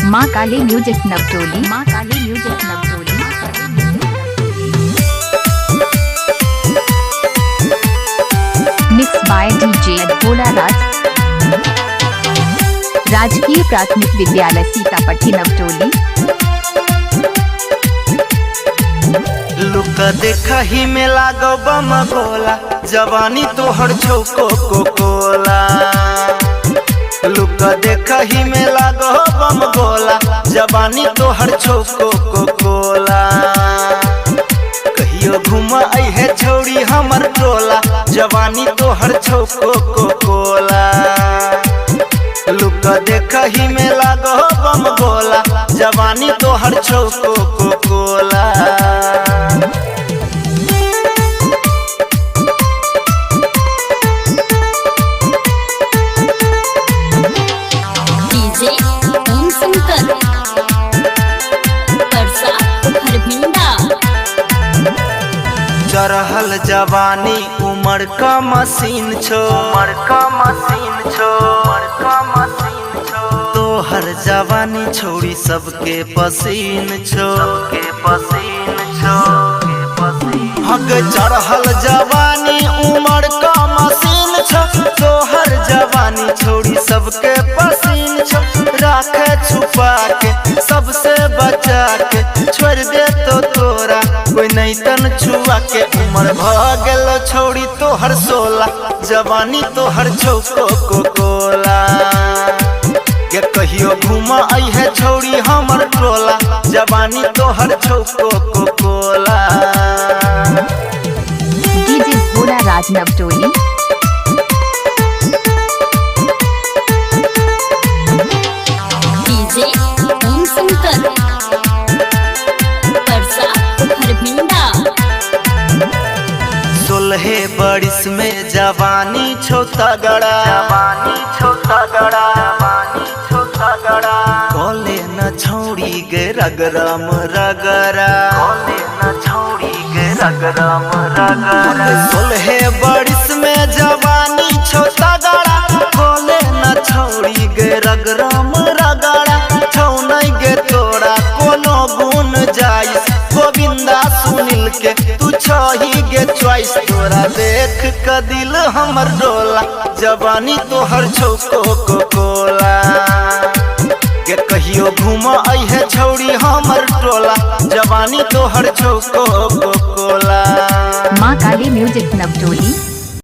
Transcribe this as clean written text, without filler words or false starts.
माँ काली म्यूजिक नवटोली, माँ Kali music Navtoli. Mix by DJ Bhola Raj. राजकीय प्राथमिक विद्यालय सीतापट्टी नवटोली। लुक देखा ही में लागो बम गोला, जवानी तोहर छौको को कोला। लुक देखा ही में लागो बम गोला, जवानी तोहर छौको को कोला। कहियो घूम है छौड़ी हमर टोला, जवानी तोहर छौको को कोला। लुक देखा ही में लागो बम गोला, जवानी तोहर छौको को कोला। चढ़ल जवानी उमर का मशीन छो, उमर का मशीन छो, उमर का मशीन छो। तोहर जवानी छोड़ी सबके पसीन छो, सबके पसीन छो, हग चढ़ल जवानी उमर का मशीन छो। तोहर जवानी छोड़ी सबके पसीन छो। राखे छुपा के सबसे बचा के, छोड़ दे तो तोरा कोई नहीं तन छुआ के। उमर भगल छोड़ी तोहर 16, जवानी तोहर छौको को कोला। के कहियो घूम आई है छोड़ी हमर टोला, जवानी तोहर छौको को कोला। डीजे भोला राज नवटोली। डीजे ओम शंकर परसा हरभिंडा। 16 बरिस में जवानी छो तगड़ा, जवानी छो तगड़ा, जवानी छो तगड़ा। कोले न छोड़ी गे रगरम रगरा, कोले न छोड़ी गे रगरम रगरा। 16 बरिस में जवानी छो तगड़ा, कोले न छोड़ी गे रगरम रगरा। छौ नहीं गे तोरा कोनो गुण जाइस, गोविंदा सुनील के तू छही गे चॉइस। तोरा देख के दिल हमर डोला, जवानी तोहर छौको को कोला। के कहियो घूम आई है छौड़ी हमर टोला, जवानी तोहर छौको को कोला। माँ काली म्यूजिक नवटोली।